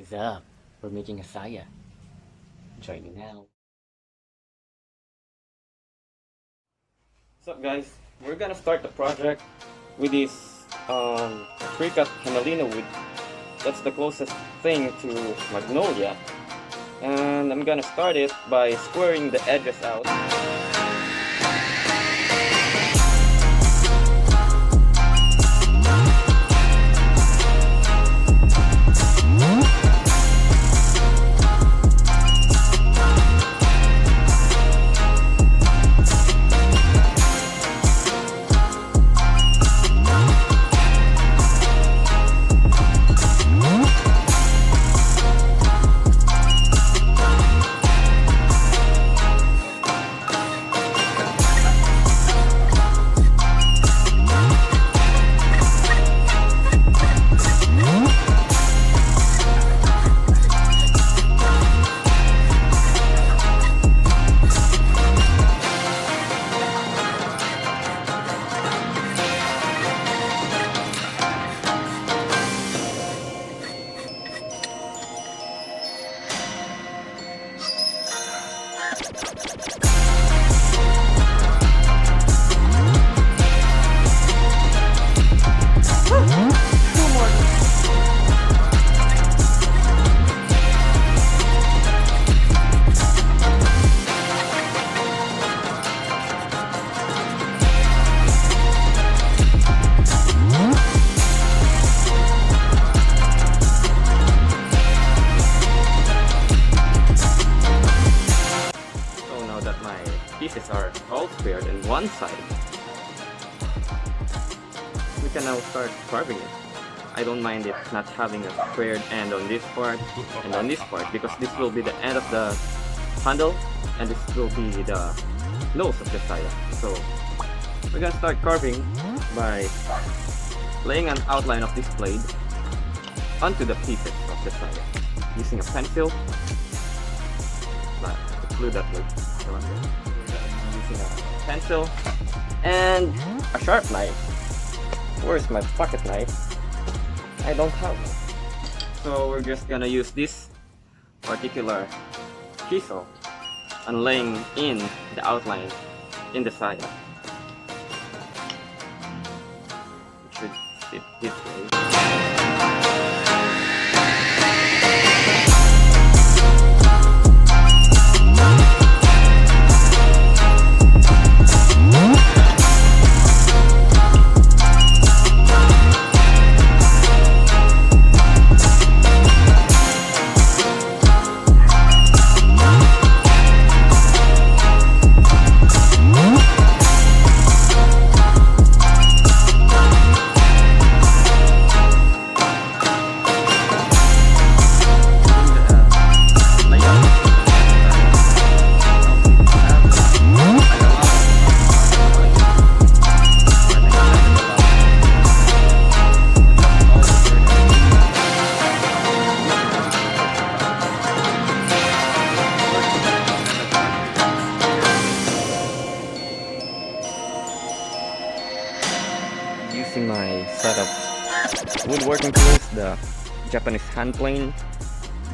is up. We're making a saya. Join me now. What's up guys? We're gonna start the project with this pre-cut Himalina wood. That's the closest thing to magnolia. And I'm gonna start it by squaring the edges out. Pieces are all squared in one side. We can now start carving it. I don't mind it not having a squared end on this part and on this part because this will be the end of the handle and this will be the nose of the saya. So we're gonna start carving by laying an outline of this blade onto the pieces of the saya using a pencil. Glue that way. Using a pencil and a sharp knife. Where's my pocket knife? I don't have one. So we're just gonna use this particular chisel and laying in the outline in the saya. It should fit this way. Using my set of woodworking tools, the Japanese hand plane,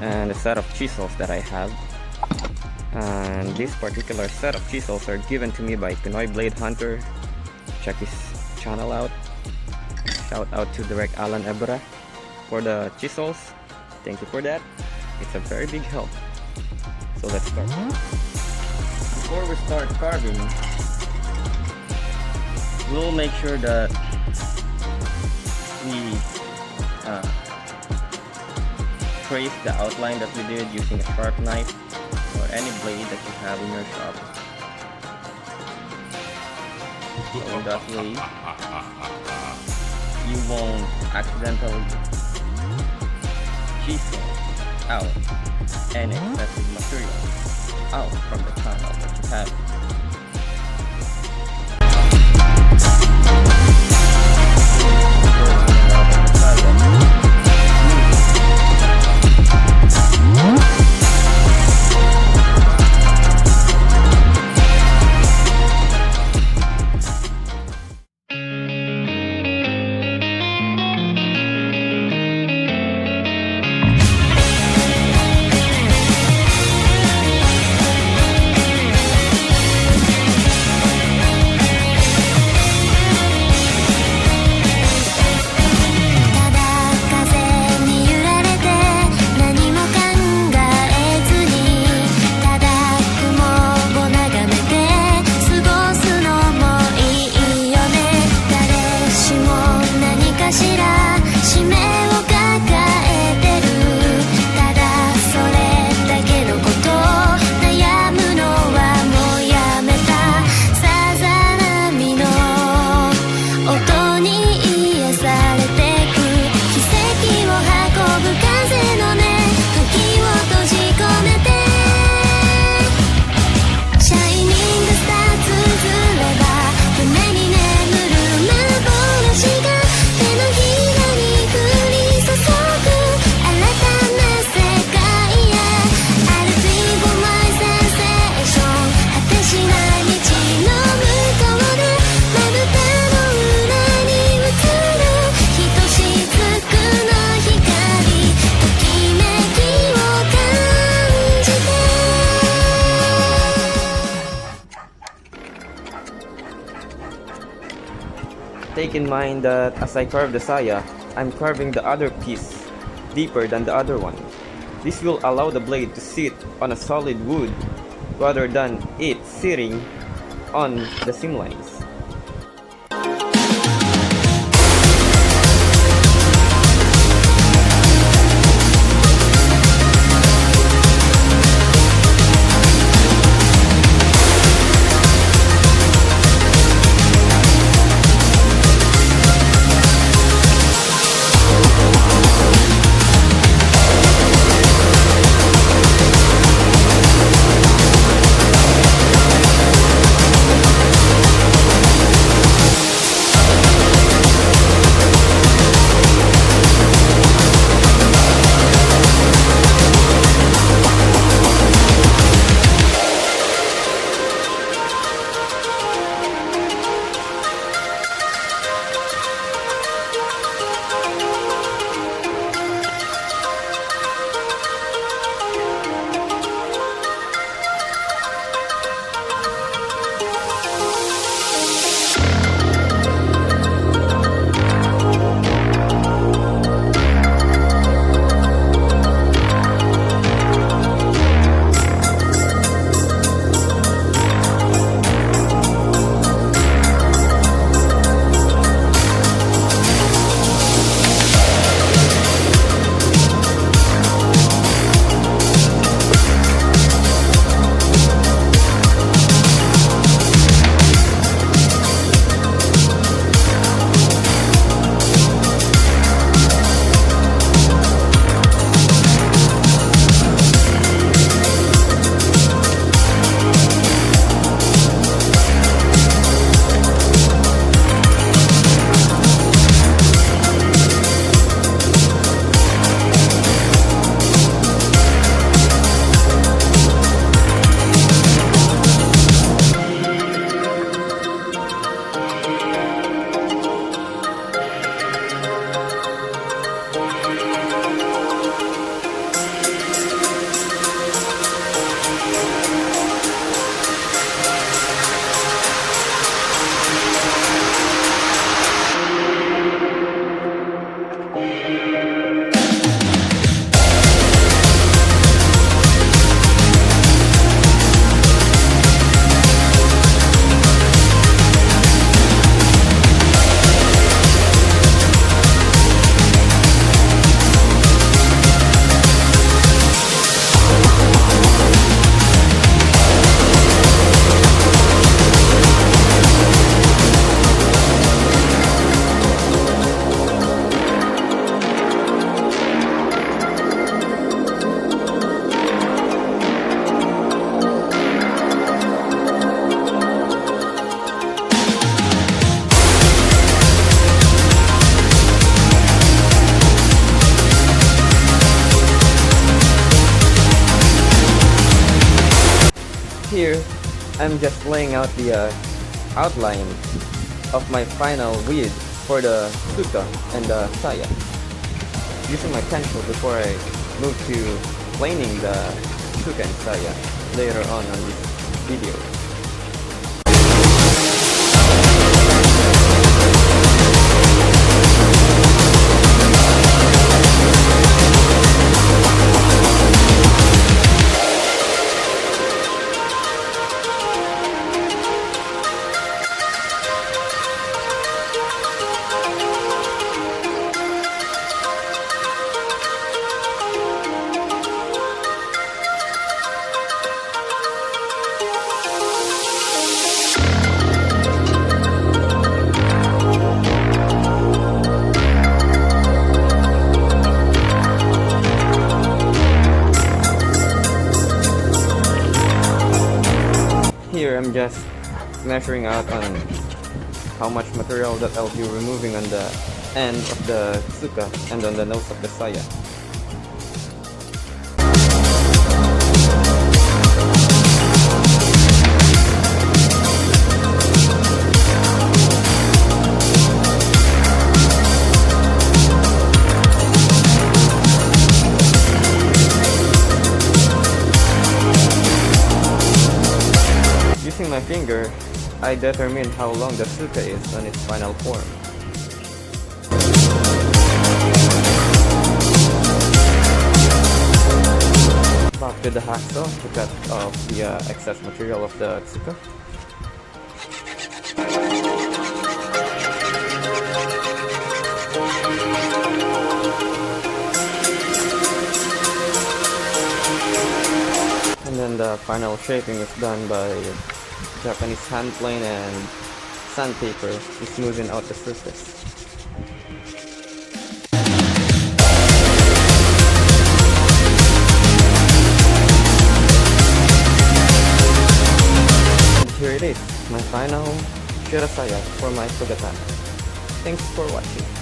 and a set of chisels that I have. And this particular set of chisels are given to me by Pinoy Blade Hunter. Check his channel out. Shout out to Direct Alan Ebra for the chisels. Thank you for that. It's a very big help. So let's start. Before we start carving, we'll make sure that we trace the outline that we did using a sharp knife or any blade that you have in your shop. So in that way, you won't accidentally chisel out any excessive material out from the channel that you have. Take in mind that as I carve the saya, I'm carving the other piece deeper than the other one. This will allow the blade to sit on a solid wood rather than it sitting on the seam lines. Here, I'm just laying out the outline of my final weed for the suka and the saya, using my pencil before I move to planing the suka and saya later on this video. Here I'm just measuring out on how much material that I'll be removing on the end of the suka and on the nose of the saya. Using my finger, I determine how long the suka is on its final form. with the hacksaw to cut off the excess material of the tsuka. And then the final shaping is done by Japanese hand plane and sandpaper to smoothen out the surface. And here it is, my final Shirasaya for my Kogatana. Thanks for watching.